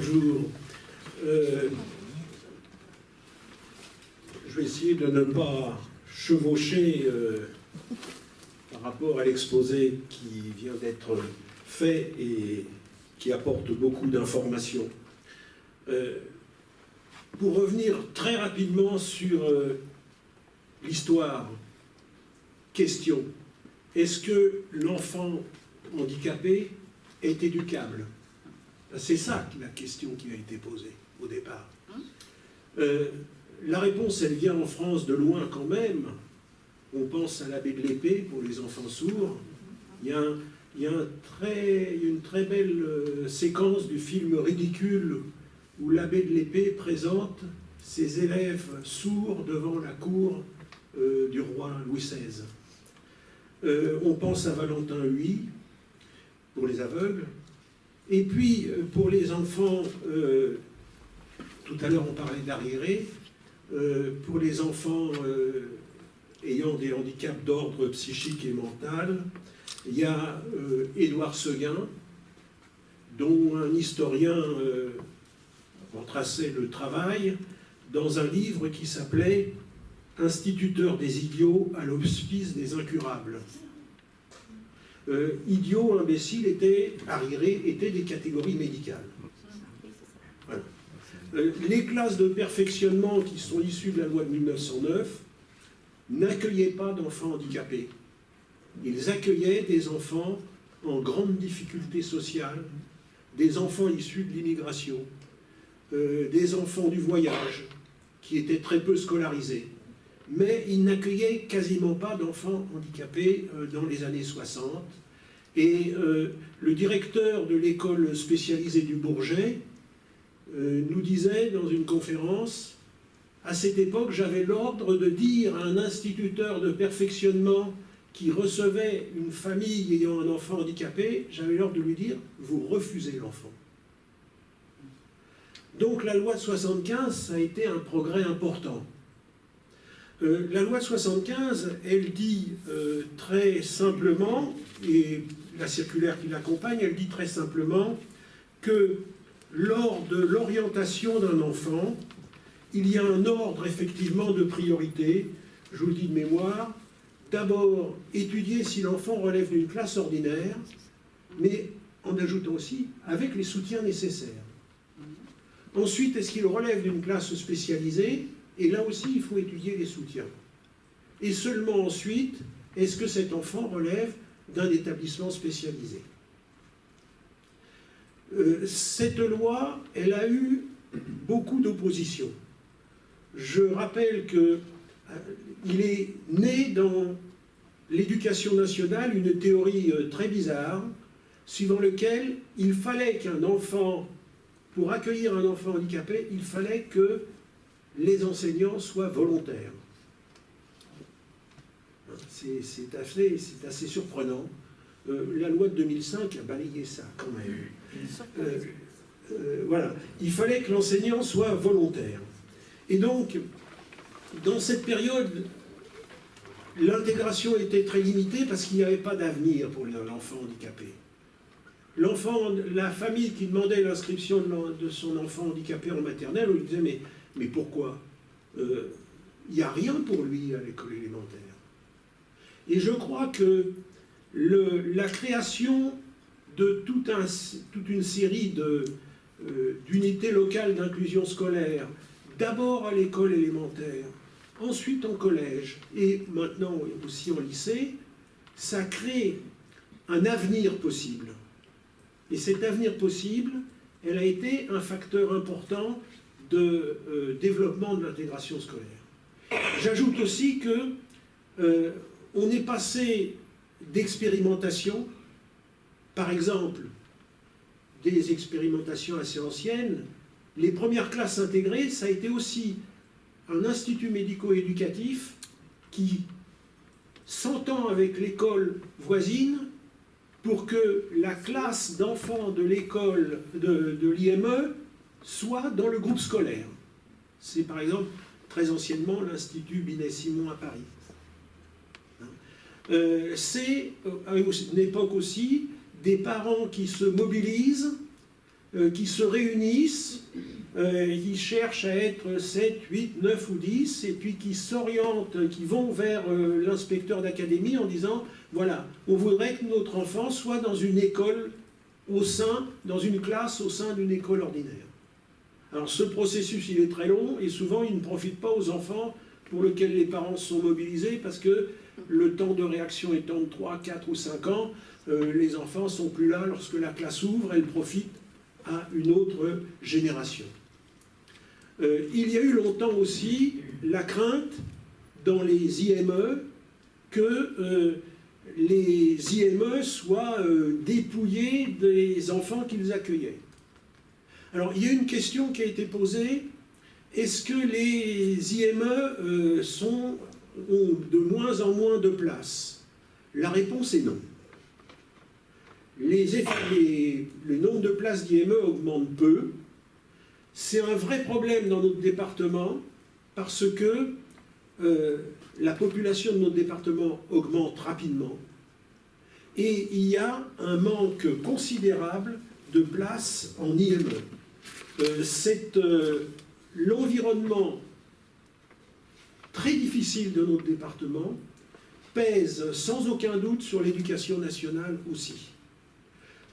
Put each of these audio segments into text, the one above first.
bonjour. Je vais essayer de ne pas chevaucher par rapport à l'exposé qui vient d'être fait et qui apporte beaucoup d'informations. Pour revenir très rapidement sur l'histoire, question, est-ce que l'enfant handicapé est éducable? C'est ça la question qui a été posée au départ. La réponse, elle vient en France de loin quand même. On pense à l'abbé de l'Épée pour les enfants sourds. Il y a une très belle séquence du film Ridicule où l'abbé de l'Épée présente ses élèves sourds devant la cour du roi Louis XVI. On pense à Valentin Huy pour les aveugles. Et puis, pour les enfants, tout à l'heure on parlait d'arriérés, pour les enfants ayant des handicaps d'ordre psychique et mental, il y a Édouard Seguin, dont un historien retraçait le travail dans un livre qui s'appelait « Instituteur des idiots à l'hospice des incurables ». Idiot, imbécile, arriéré étaient des catégories médicales. Voilà. Les classes de perfectionnement qui sont issues de la loi de 1909 n'accueillaient pas d'enfants handicapés. Ils accueillaient des enfants en grande difficulté sociale, des enfants issus de l'immigration, des enfants du voyage, qui étaient très peu scolarisés. Mais ils n'accueillaient quasiment pas d'enfants handicapés dans les années 60. Et le directeur de l'école spécialisée du Bourget nous disait dans une conférence, à cette époque, j'avais l'ordre de dire à un instituteur de perfectionnement qui recevait une famille ayant un enfant handicapé, j'avais l'ordre de lui dire, vous refusez l'enfant. Donc la loi de 75, ça a été un progrès important. La loi de 75, elle dit très simplement, et la circulaire qui l'accompagne, elle dit très simplement que lors de l'orientation d'un enfant, il y a un ordre effectivement de priorité, je vous le dis de mémoire, d'abord étudier si l'enfant relève d'une classe ordinaire, mais en ajoutant aussi avec les soutiens nécessaires. Ensuite, est-ce qu'il relève d'une classe spécialisée? Et là aussi, il faut étudier les soutiens. Et seulement ensuite, est-ce que cet enfant relève d'un établissement spécialisé? Cette loi, elle a eu beaucoup d'opposition. Je rappelle qu'il est né dans l'éducation nationale une théorie très bizarre, suivant laquelle il fallait qu'un enfant, pour accueillir un enfant handicapé, il fallait que les enseignants soient volontaires. C'est assez surprenant. La loi de 2005 a balayé ça quand même. Voilà. Il fallait que l'enseignant soit volontaire. Et donc, dans cette période, l'intégration était très limitée parce qu'il n'y avait pas d'avenir pour l'enfant handicapé. La famille qui demandait l'inscription de son enfant handicapé en maternelle, on lui disait mais pourquoi? Il n'y a rien pour lui à l'école élémentaire. Et je crois que la création de toute une série d'unités locales d'inclusion scolaire, d'abord à l'école élémentaire, ensuite en collège et maintenant aussi en lycée, ça crée un avenir possible. Et cet avenir possible, elle a été un facteur important de développement de l'intégration scolaire. J'ajoute aussi que on est passé d'expérimentation, par exemple, des expérimentations assez anciennes. Les premières classes intégrées, ça a été aussi un institut médico-éducatif qui s'entend avec l'école voisine pour que la classe d'enfants de l'école de l'IME soit dans le groupe scolaire. C'est par exemple très anciennement l'Institut Binet-Simon à Paris. C'est à une époque aussi des parents qui se mobilisent qui se réunissent, qui cherchent à être 7, 8, 9 ou 10, et puis qui s'orientent, qui vont vers l'inspecteur d'académie en disant, voilà, on voudrait que notre enfant soit dans une école dans une classe au sein d'une école ordinaire. Alors ce processus, il est très long, et souvent il ne profite pas aux enfants pour lesquels les parents sont mobilisés, parce que le temps de réaction étant de 3, 4 ou 5 ans, les enfants ne sont plus là lorsque la classe ouvre, elle profite à une autre génération. Il y a eu longtemps aussi la crainte dans les IME que les IME soient dépouillés des enfants qu'ils accueillaient. Alors il y a une question qui a été posée, est-ce que les IME ont de moins en moins de place? La réponse est non. Le nombre de places d'IME augmente peu. C'est un vrai problème dans notre département parce que la population de notre département augmente rapidement et il y a un manque considérable de places en IME. L'environnement très difficile de notre département pèse sans aucun doute sur l'éducation nationale aussi.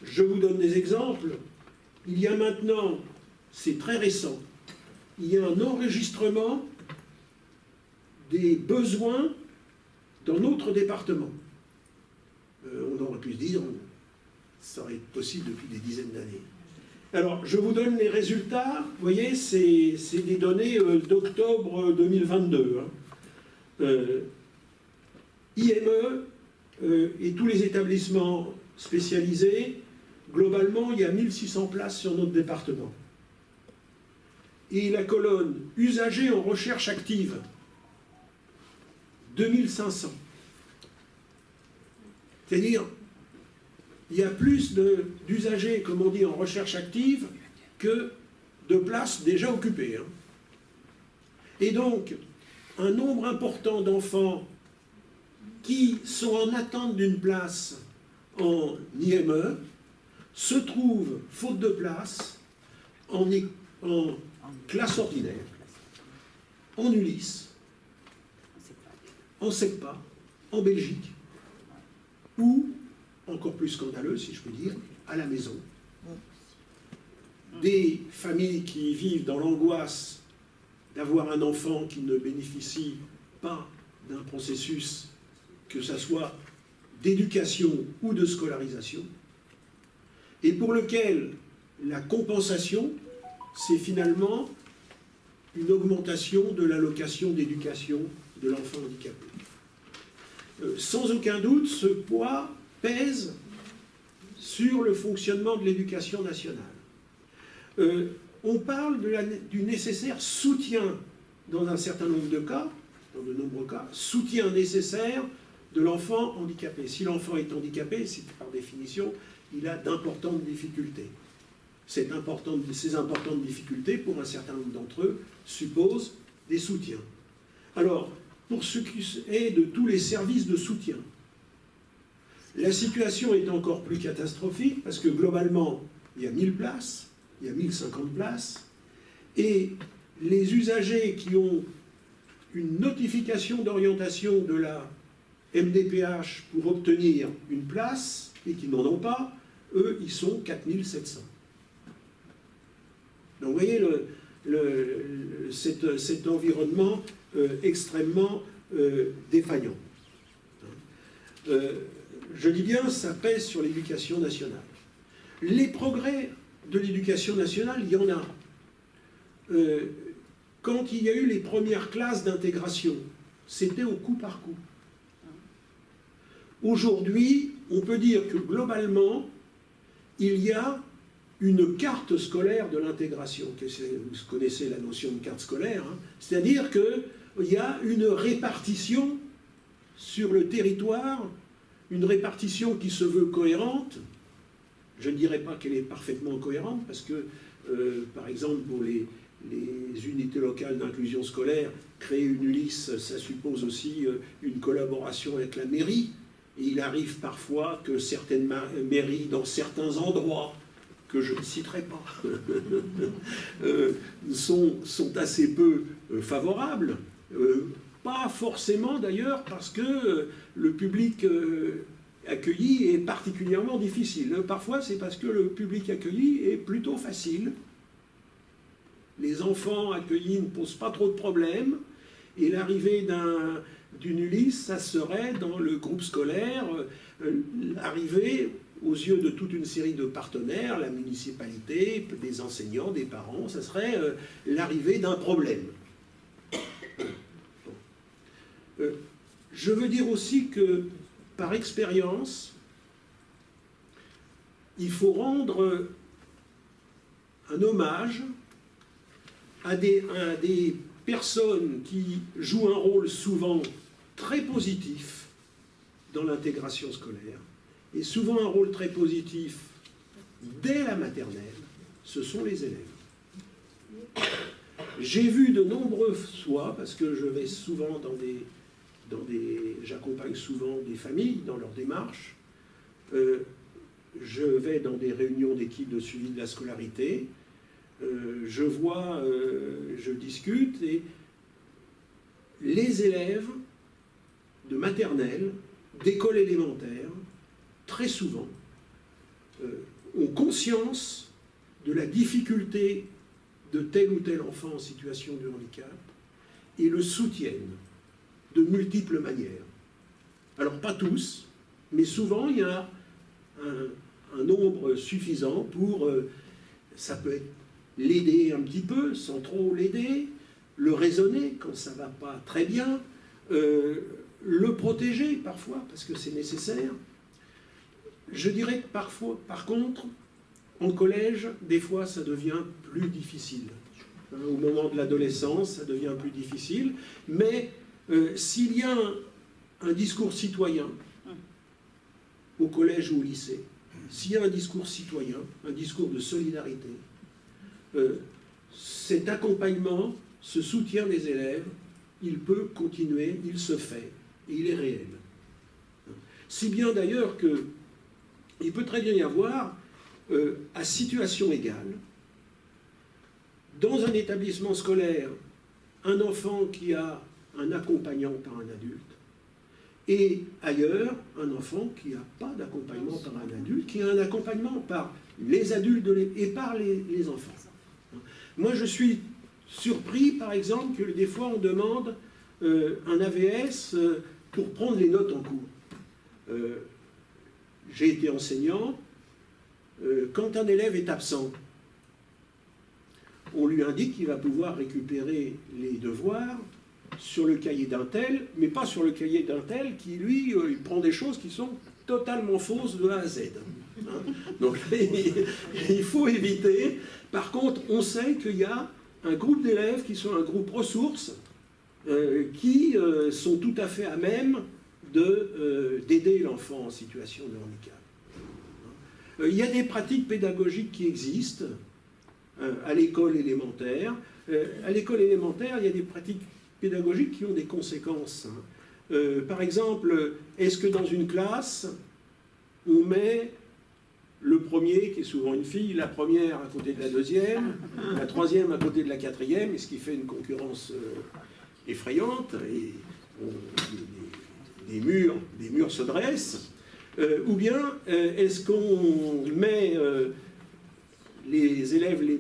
Je vous donne des exemples. Il y a maintenant, c'est très récent, il y a un enregistrement des besoins dans notre département. On aurait pu se dire, ça aurait été possible depuis des dizaines d'années. Alors, je vous donne les résultats. Vous voyez, c'est des données d'octobre 2022. IME et tous les établissements spécialisés, globalement, il y a 1600 places sur notre département. Et la colonne usagers en recherche active, 2500. C'est-à-dire, il y a plus d'usagers, comme on dit, en recherche active que de places déjà occupées. Et donc, un nombre important d'enfants qui sont en attente d'une place en IME se trouvent, faute de place, en classe ordinaire, en Ulysse, en SECPA, en Belgique, ou, encore plus scandaleux, si je puis dire, à la maison. Des familles qui vivent dans l'angoisse d'avoir un enfant qui ne bénéficie pas d'un processus, que ce soit d'éducation ou de scolarisation, et pour lequel la compensation, c'est finalement une augmentation de l'allocation d'éducation de l'enfant handicapé. Sans aucun doute, ce poids pèse sur le fonctionnement de l'éducation nationale. On parle du nécessaire soutien, dans un certain nombre de cas, dans de nombreux cas, soutien nécessaire de l'enfant handicapé. Si l'enfant est handicapé, c'est par définition, il a d'importantes difficultés. Ces importantes difficultés, pour un certain nombre d'entre eux, supposent des soutiens. Alors, pour ce qui est de tous les services de soutien, la situation est encore plus catastrophique parce que globalement, il y a 1000 places, il y a 1050 places, et les usagers qui ont une notification d'orientation de la MDPH pour obtenir une place et qui n'en ont pas, eux, ils sont 4700. Donc vous voyez cet environnement extrêmement défaillant. Je dis bien, ça pèse sur l'éducation nationale. Les progrès de l'éducation nationale, il y en a. Quand il y a eu les premières classes d'intégration, c'était au coup par coup. Aujourd'hui, on peut dire que globalement, il y a une carte scolaire de l'intégration. Vous connaissez la notion de carte scolaire, hein, c'est-à-dire qu'il y a une répartition sur le territoire, une répartition qui se veut cohérente. Je ne dirais pas qu'elle est parfaitement cohérente, parce que, par exemple, pour les unités locales d'inclusion scolaire, créer une Ulysse, ça suppose aussi une collaboration avec la mairie. Et il arrive parfois que certaines mairies, dans certains endroits, que je ne citerai pas, sont assez peu favorables. Pas forcément d'ailleurs parce que le public accueilli est particulièrement difficile. Parfois c'est parce que le public accueilli est plutôt facile. Les enfants accueillis ne posent pas trop de problèmes et l'arrivée d'une Ulysse, ça serait dans le groupe scolaire, l'arrivée aux yeux de toute une série de partenaires, la municipalité, des enseignants, des parents, ça serait l'arrivée d'un problème. Je veux dire aussi que, par expérience, il faut rendre un hommage à des personnes qui jouent un rôle souvent très positif dans l'intégration scolaire, et souvent un rôle très positif dès la maternelle, ce sont les élèves. J'ai vu de nombreuses fois, parce que je vais souvent j'accompagne souvent des familles dans leur démarche, je vais dans des réunions d'équipe de suivi de la scolarité, je vois, je discute, et les élèves de maternelle, d'école élémentaire, très souvent, ont conscience de la difficulté de tel ou tel enfant en situation de handicap et le soutiennent de multiples manières. Alors pas tous, mais souvent il y a un nombre suffisant pour, ça peut être l'aider un petit peu, sans trop l'aider, le raisonner quand ça ne va pas très bien, le protéger parfois, parce que c'est nécessaire. Je dirais que parfois, par contre, en collège, des fois, ça devient plus difficile. Au moment de l'adolescence, ça devient plus difficile, mais s'il y a un discours citoyen, au collège ou au lycée, s'il y a un discours citoyen, un discours de solidarité, cet accompagnement, ce soutien des élèves, il peut continuer, il se fait, et il est réel. Si bien d'ailleurs qu'il peut très bien y avoir, à situation égale, dans un établissement scolaire, un enfant qui a un accompagnant par un adulte, et ailleurs, un enfant qui n'a pas d'accompagnement par un adulte, qui a un accompagnement par les adultes et par les enfants. Moi, je suis surpris, par exemple, que des fois, on demande un AVS pour prendre les notes en cours. J'ai été enseignant. Quand un élève est absent, on lui indique qu'il va pouvoir récupérer les devoirs sur le cahier d'un tel, mais pas sur le cahier d'un tel qui, lui, il prend des choses qui sont totalement fausses de A à Z. Donc, il faut éviter. Par contre, on sait qu'il y a un groupe d'élèves qui sont un groupe ressources, qui sont tout à fait à même d'aider l'enfant en situation de handicap. Il y a des pratiques pédagogiques qui existent à l'école élémentaire. À l'école élémentaire, il y a des pratiques pédagogiques qui ont des conséquences. Par exemple, est-ce que dans une classe, on met le premier, qui est souvent une fille, la première à côté de la deuxième, la troisième à côté de la quatrième, et ce qui fait une concurrence effrayante, et des murs se dressent, ou bien est-ce qu'on met les élèves les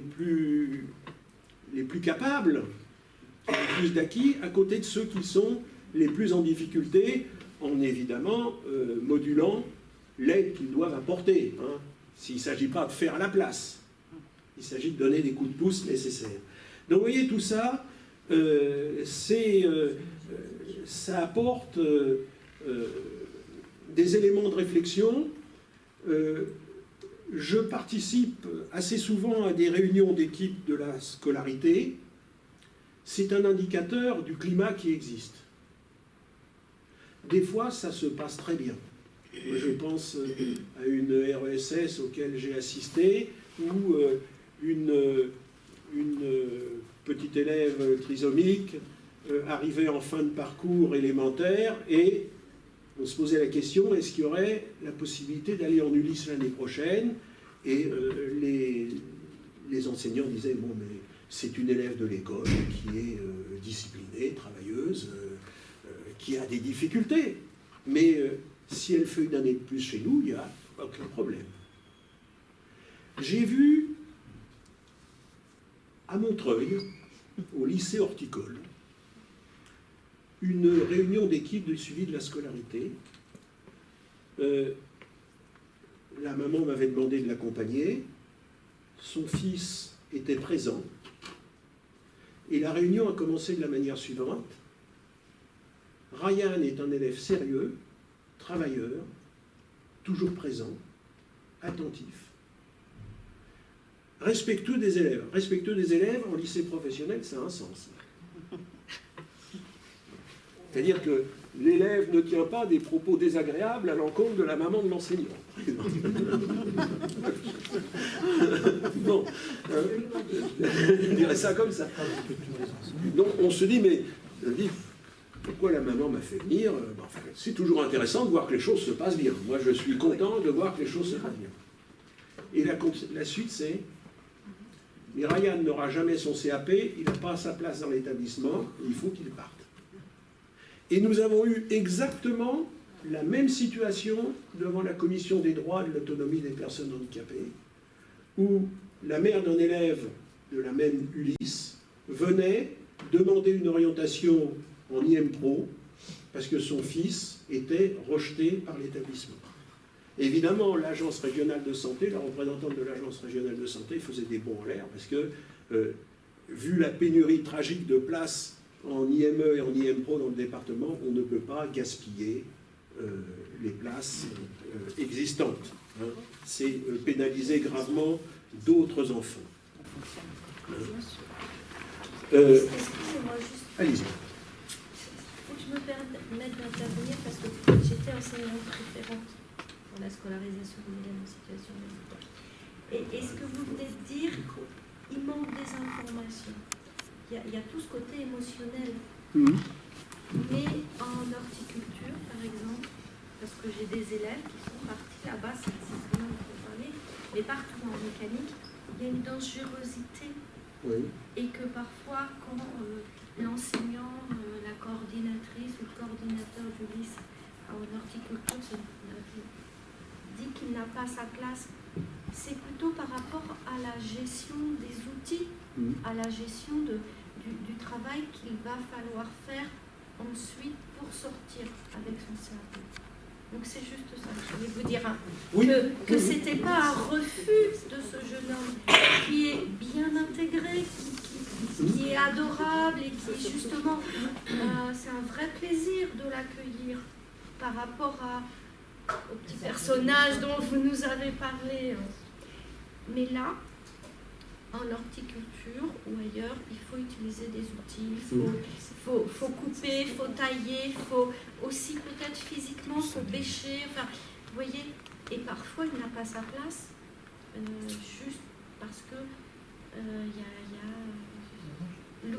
plus capables, qui ont plus d'acquis, à côté de ceux qui sont les plus en difficulté, en évidemment modulant l'aide qu'ils doivent apporter, hein, s'il ne s'agit pas de faire à la place. Il s'agit de donner des coups de pouce nécessaires. Donc vous voyez, tout ça, ça apporte des éléments de réflexion. Je participe assez souvent à des réunions d'équipe de la scolarité. C'est un indicateur du climat qui existe. Des fois, ça se passe très bien. Je pense à une RESS auquel j'ai assisté, où une petite élève trisomique arrivait en fin de parcours élémentaire et on se posait la question, est-ce qu'il y aurait la possibilité d'aller en Ulysse l'année prochaine? Et les enseignants disaient, bon, mais c'est une élève de l'école qui est disciplinée, travailleuse, qui a des difficultés. Mais si elle fait une année de plus chez nous, il n'y a aucun problème. J'ai vu à Montreuil, au lycée horticole, une réunion d'équipe de suivi de la scolarité. La maman m'avait demandé de l'accompagner. Son fils était présent. Et la réunion a commencé de la manière suivante. Ryan est un élève sérieux, travailleur, toujours présent, attentif. Respectueux des élèves. Respectueux des élèves, en lycée professionnel, ça a un sens. C'est-à-dire que l'élève ne tient pas des propos désagréables à l'encontre de la maman de l'enseignant. Bon, je dirais ça comme ça. Donc on se dit, mais pourquoi la maman m'a fait venir? Enfin, c'est toujours intéressant de voir que les choses se passent bien. Moi, je suis content de voir que les choses se passent bien. Et la suite, c'est, mais Ryan n'aura jamais son CAP, il n'a pas sa place dans l'établissement, il faut qu'il parte. Et nous avons eu exactement la même situation devant la commission des droits et de l'autonomie des personnes handicapées, où la mère d'un élève de la même Ulysse venait demander une orientation en IM-Pro parce que son fils était rejeté par l'établissement. Évidemment, l'agence régionale de santé, la représentante de l'agence régionale de santé faisait des bons en l'air parce que, vu la pénurie tragique de places en IME et en IM-Pro dans le département, on ne peut pas gaspiller les places existantes. Hein. C'est pénaliser gravement d'autres enfants. Excusez-moi juste. Allez-y. Faut que je me permette d'intervenir parce que j'étais enseignante référente pour la scolarisation des élèves en situation de handicap. Et ce que vous venez de dire, il manque des informations. Il y a tout ce côté émotionnel. Mais en horticulture, par exemple, parce que j'ai des élèves qui sont partis là-bas, c'est vraiment pour parler, mais partout en mécanique, il y a une dangerosité. Oui. Et que parfois, quand l'enseignant, la coordinatrice ou le coordinateur du lycée en horticulture dit qu'il n'a pas sa place, c'est plutôt par rapport à la gestion des outils, à la gestion du travail qu'il va falloir faire ensuite pour sortir avec son CAP. Donc c'est juste ça, je voulais vous dire que ce n'était pas un refus de ce jeune homme qui est bien intégré, qui est adorable et qui justement, c'est un vrai plaisir de l'accueillir par rapport au petit personnage dont vous nous avez parlé. Mais là, en horticulture ou ailleurs, il faut utiliser des outils, il faut couper, il faut tailler, il faut aussi peut-être physiquement se bêcher, enfin, vous voyez, et parfois il n'a pas sa place, juste parce que il y a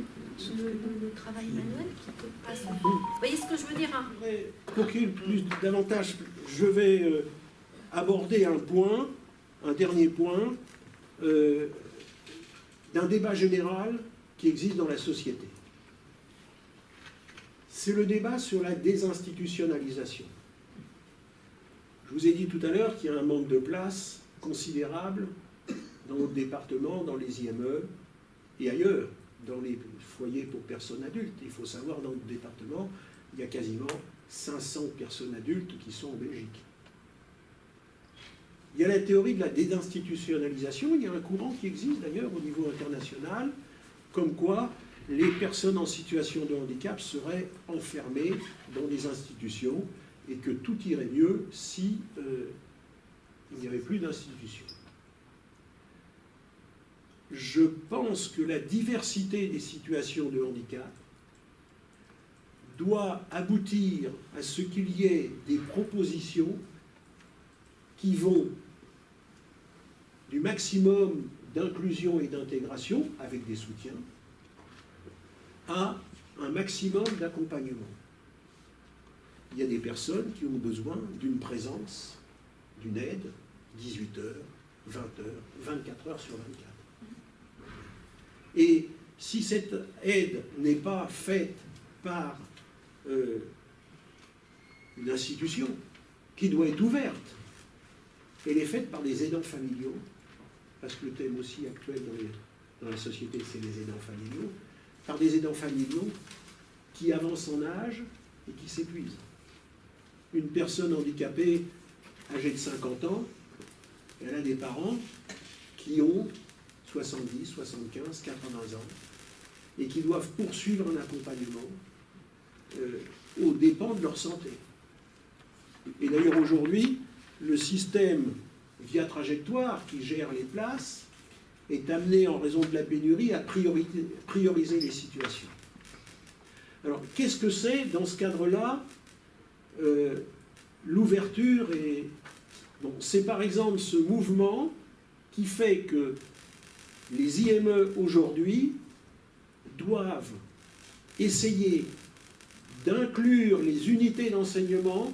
le travail manuel qui peut pas se faire. Vous voyez ce que je veux dire, hein? Pour qu'il y ait plus davantage, je vais aborder un dernier point, d'un débat général qui existe dans la société. C'est le débat sur la désinstitutionnalisation. Je vous ai dit tout à l'heure qu'il y a un manque de place considérable dans notre département, dans les IME et ailleurs, dans les foyers pour personnes adultes. Il faut savoir, dans notre département, il y a quasiment 500 personnes adultes qui sont en Belgique. Il y a la théorie de la désinstitutionnalisation, il y a un courant qui existe d'ailleurs au niveau international, comme quoi les personnes en situation de handicap seraient enfermées dans des institutions et que tout irait mieux si il n'y avait plus d'institutions. Je pense que la diversité des situations de handicap doit aboutir à ce qu'il y ait des propositions qui vont du maximum d'inclusion et d'intégration, avec des soutiens, à un maximum d'accompagnement. Il y a des personnes qui ont besoin d'une présence, d'une aide, 18 heures, 20 heures, 24 heures sur 24. Et si cette aide n'est pas faite par une institution qui doit être ouverte, elle est faite par des aidants familiaux, parce que le thème aussi actuel dans la société, c'est les aidants familiaux, par des aidants familiaux qui avancent en âge et qui s'épuisent. Une personne handicapée âgée de 50 ans, elle a des parents qui ont 70, 75, 80 ans et qui doivent poursuivre un accompagnement aux dépens de leur santé. Et d'ailleurs aujourd'hui, le système via trajectoire qui gère les places est amené en raison de la pénurie à prioriser les situations. Alors qu'est-ce que c'est dans ce cadre-là l'ouverture et... Bon, c'est par exemple ce mouvement qui fait que les IME aujourd'hui doivent essayer d'inclure les unités d'enseignement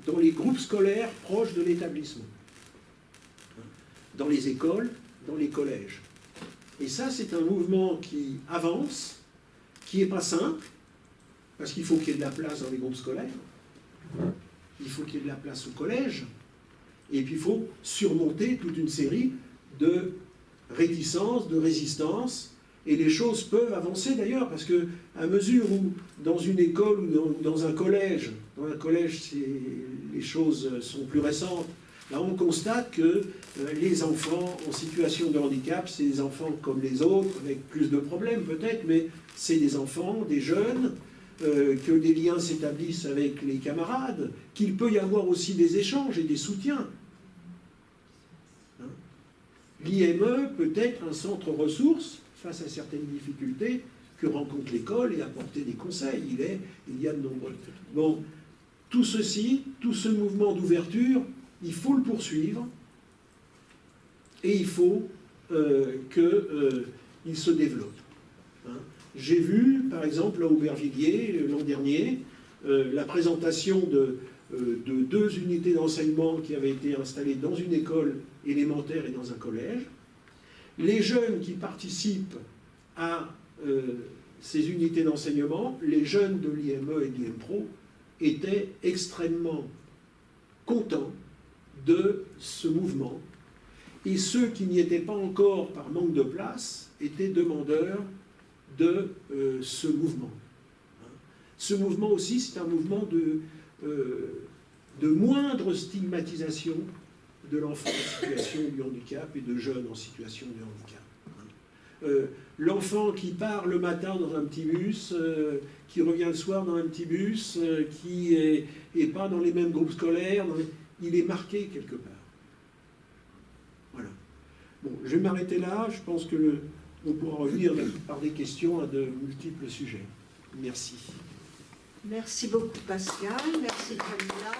dans les groupes scolaires proches de l'établissement, dans les écoles, dans les collèges. Et ça, c'est un mouvement qui avance, qui n'est pas simple, parce qu'il faut qu'il y ait de la place dans les groupes scolaires, il faut qu'il y ait de la place au collège, et puis il faut surmonter toute une série de réticences, de résistances, et les choses peuvent avancer d'ailleurs, parce que à mesure où dans une école ou dans un collège, les choses sont plus récentes, là on constate que les enfants en situation de handicap, c'est des enfants comme les autres, avec plus de problèmes peut-être, mais c'est des enfants, des jeunes, que des liens s'établissent avec les camarades, qu'il peut y avoir aussi des échanges et des soutiens. L'IME peut être un centre ressources face à certaines difficultés que rencontre l'école et apporter des conseils. Il y a de nombreux. Bon, tout ceci, tout ce mouvement d'ouverture, il faut le poursuivre et il faut qu'il se développe. Hein. J'ai vu, par exemple, à Aubervilliers, l'an dernier, la présentation de 2 unités d'enseignement qui avaient été installées dans une école élémentaire et dans un collège. Les jeunes qui participent à ces unités d'enseignement, les jeunes de l'IME et de l'IMPRO, étaient extrêmement contents de ce mouvement. Et ceux qui n'y étaient pas encore par manque de place étaient demandeurs de ce mouvement. Ce mouvement aussi, c'est un mouvement de moindre stigmatisation de l'enfant en situation de handicap et de jeunes en situation de handicap. L'enfant qui part le matin dans un petit bus, qui revient le soir dans un petit bus, qui n'est pas dans les mêmes groupes scolaires, il est marqué quelque part. Voilà. Bon, je vais m'arrêter là. Je pense qu'on pourra revenir par des questions à de multiples sujets. Merci. Merci beaucoup Pascal, merci Camilla.